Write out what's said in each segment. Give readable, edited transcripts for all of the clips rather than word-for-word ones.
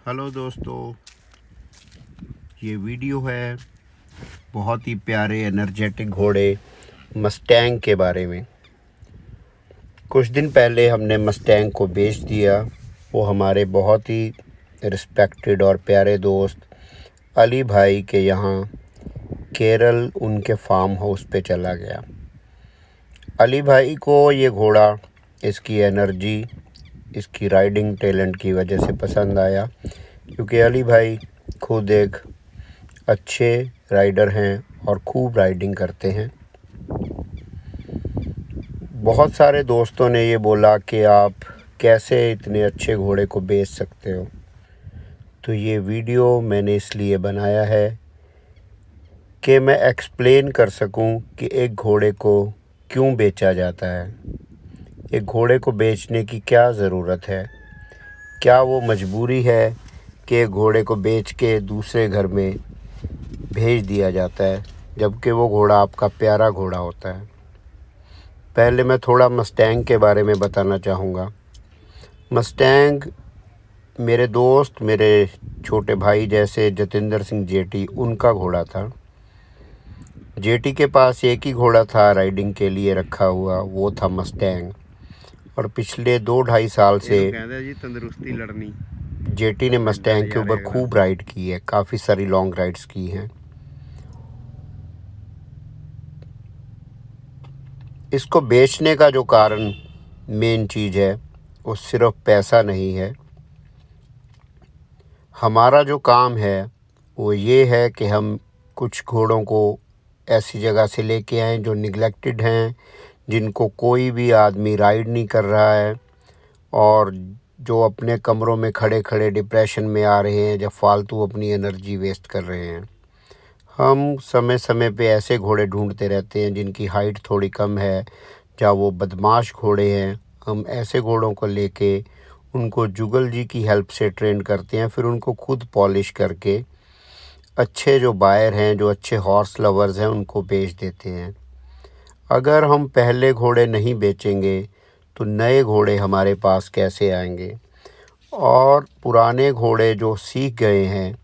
Hello दोस्तों, ये video है बहुत ही प्यारे एनर्जेटिक घोड़े मस्टैंग के बारे में। कुछ दिन पहले हमने मस्टैंग को बेच दिया। वो हमारे बहुत ही रिस्पेक्टेड और प्यारे दोस्त अली भाई के यहाँ केरल उनके फार्म हाउस पे चला गया। अली भाई को ये घोड़ा इसकी एनर्जी, इसकी राइडिंग टैलेंट की वजह से पसंद आया, क्योंकि अली भाई खुद एक अच्छे राइडर हैं और खूब राइडिंग करते हैं। बहुत सारे दोस्तों ने ये बोला कि आप कैसे इतने अच्छे घोड़े को बेच सकते हो। तो ये वीडियो मैंने इसलिए बनाया है कि मैं एक्सप्लेन कर सकूं कि एक घोड़े को क्यों बेचा जाता है, एक घोड़े को बेचने की क्या ज़रूरत है, क्या वो मजबूरी है कि एक घोड़े को बेच के दूसरे घर में भेज दिया जाता है, जबकि वो घोड़ा आपका प्यारा घोड़ा होता है। पहले मैं थोड़ा मस्टैंग के बारे में बताना चाहूँगा। मस्टैंग मेरे दोस्त, मेरे छोटे भाई जैसे जतिंदर सिंह जेटी, उनका घोड़ा था। जेटी के पास एक ही घोड़ा था राइडिंग के लिए रखा हुआ, वो था मस्टैंग। और पिछले 2-2.5 साल से जी तंदुरुस्ती लड़नी जेटी ने मस्टैंग के ऊपर खूब राइड की है, काफ़ी सारी लॉन्ग राइड्स की हैं। इसको बेचने का जो कारण, मेन चीज़ है, वो सिर्फ पैसा नहीं है। हमारा जो काम है वो ये है कि हम कुछ घोड़ों को ऐसी जगह से लेके आएँ जो निगलेक्टेड हैं, जिनको कोई भी आदमी राइड नहीं कर रहा है, और जो अपने कमरों में खड़े खड़े डिप्रेशन में आ रहे हैं, जब फालतू अपनी एनर्जी वेस्ट कर रहे हैं। हम समय समय पे ऐसे घोड़े ढूंढते रहते हैं जिनकी हाइट थोड़ी कम है, जहाँ वो बदमाश घोड़े हैं। हम ऐसे घोड़ों को लेके उनको जुगल जी की हेल्प से ट्रेन करते हैं, फिर उनको खुद पॉलिश करके अच्छे जो बायर हैं, जो अच्छे हॉर्स लवर्स हैं, उनको बेच देते हैं। अगर हम पहले घोड़े नहीं बेचेंगे तो नए घोड़े हमारे पास कैसे आएंगे? और पुराने घोड़े जो सीख गए हैं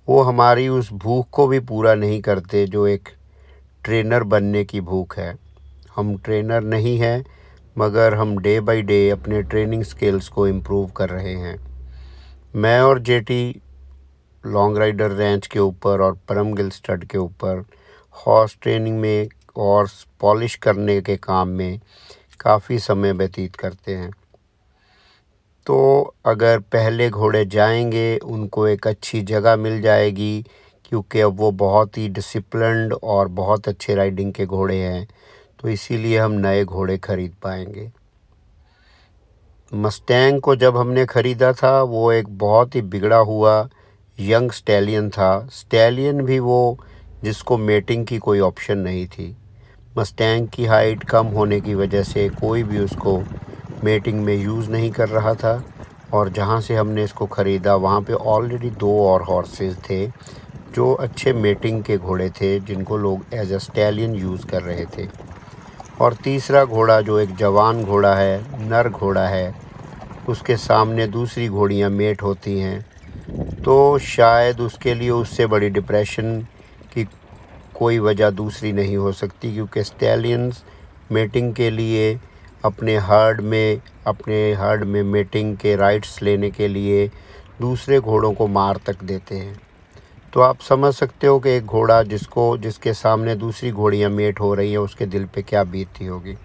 वो हमारी उस भूख को भी पूरा नहीं करते जो एक ट्रेनर बनने की भूख है। हम ट्रेनर नहीं हैं, मगर हम डे बाय डे अपने ट्रेनिंग स्किल्स को इम्प्रूव कर रहे हैं। मैं और जेटी लॉन्ग राइडर रेंच के ऊपर और परमगिल स्टड के ऊपर हॉर्स ट्रेनिंग में, हॉर्स पॉलिश करने के काम में काफ़ी समय व्यतीत करते हैं। तो अगर पहले घोड़े जाएंगे, उनको एक अच्छी जगह मिल जाएगी, क्योंकि अब वो बहुत ही डिसिप्लिन्ड और बहुत अच्छे राइडिंग के घोड़े हैं, तो इसीलिए हम नए घोड़े ख़रीद पाएंगे। मस्टैंग को जब हमने ख़रीदा था, वो एक बहुत ही बिगड़ा हुआ यंग स्टैलियन था। स्टैलियन भी वो जिसको मेटिंग की कोई ऑप्शन नहीं थी। मस्टैंग की हाइट कम होने की वजह से कोई भी उसको मेटिंग में यूज़ नहीं कर रहा था, और जहाँ से हमने इसको ख़रीदा वहाँ पे ऑलरेडी 2 और हॉर्सेस थे जो अच्छे मेटिंग के घोड़े थे, जिनको लोग एज अ स्टैलियन यूज़ कर रहे थे। और तीसरा घोड़ा जो एक जवान घोड़ा है, नर घोड़ा है, उसके सामने दूसरी घोड़ियाँ मेट होती हैं, तो शायद उसके लिए उससे बड़ी डिप्रेशन की कोई वजह दूसरी नहीं हो सकती, क्योंकि स्टैलियंस मेटिंग के लिए अपने हर्ड में मेटिंग के राइट्स लेने के लिए दूसरे घोड़ों को मार तक देते हैं। तो आप समझ सकते हो कि एक घोड़ा जिसके सामने दूसरी घोड़ियाँ मेट हो रही हैं, उसके दिल पे क्या बीतती होगी।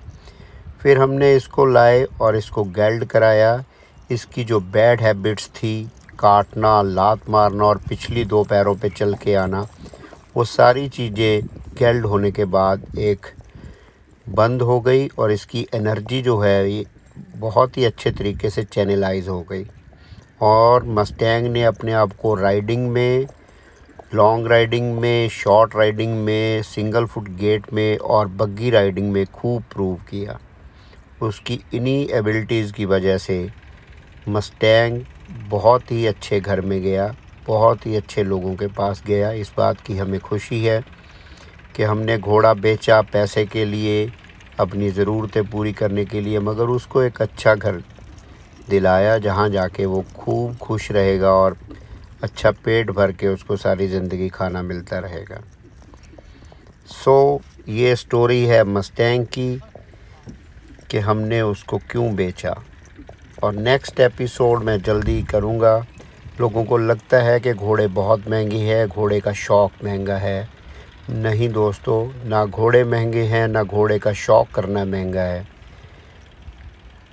फिर हमने इसको लाए और इसको गेल्ड कराया। इसकी जो बैड हैबिट्स थी, काटना, लात मारना और पिछली 2 पैरों पे चल के आना, वो सारी चीज़ें गेल्ड होने के बाद एक बंद हो गई, और इसकी एनर्जी जो है ये बहुत ही अच्छे तरीके से चैनलाइज हो गई। और मस्टैंग ने अपने आप को राइडिंग में, लॉन्ग राइडिंग में, शॉर्ट राइडिंग में, सिंगल फुट गेट में और बग्गी राइडिंग में खूब प्रूव किया। उसकी इन्हीं एबिलिटीज़ की वजह से मस्टैंग बहुत ही अच्छे घर में गया, बहुत ही अच्छे लोगों के पास गया। इस बात की हमें खुशी है कि हमने घोड़ा बेचा पैसे के लिए, अपनी ज़रूरतें पूरी करने के लिए, मगर उसको एक अच्छा घर दिलाया जहाँ जाके वो खूब खुश रहेगा और अच्छा पेट भर के उसको सारी ज़िंदगी खाना मिलता रहेगा। सो ये स्टोरी है मस्टैंग की कि हमने उसको क्यों बेचा। और नेक्स्ट एपिसोड मैं जल्दी करूँगा। लोगों को लगता है कि घोड़े बहुत महंगी है, घोड़े का शौक़ महंगा है। नहीं दोस्तों, ना घोड़े महंगे हैं, ना घोड़े का शौक़ करना महंगा है।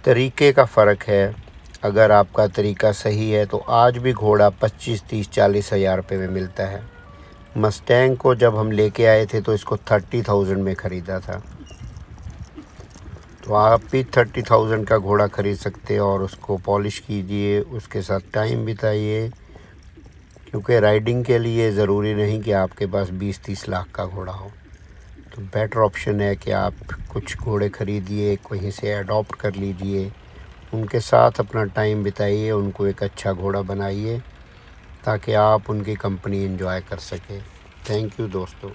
तरीके का फ़र्क है। अगर आपका तरीका सही है तो आज भी घोड़ा 25, 30, 40 हज़ार रुपये में मिलता है। मस्टैंग को जब हम लेके आए थे तो इसको 30,000 में ख़रीदा था। तो आप भी 30,000 का घोड़ा ख़रीद सकते हैं और उसको पॉलिश कीजिए, उसके साथ टाइम बिताइए। क्योंकि राइडिंग के लिए ज़रूरी नहीं कि आपके पास 20-30 लाख का घोड़ा हो। तो बेटर ऑप्शन है कि आप कुछ घोड़े ख़रीदिए, कहीं से अडॉप्ट कर लीजिए, उनके साथ अपना टाइम बिताइए, उनको एक अच्छा घोड़ा बनाइए ताकि आप उनकी कंपनी एंजॉय कर सकें। थैंक यू दोस्तों।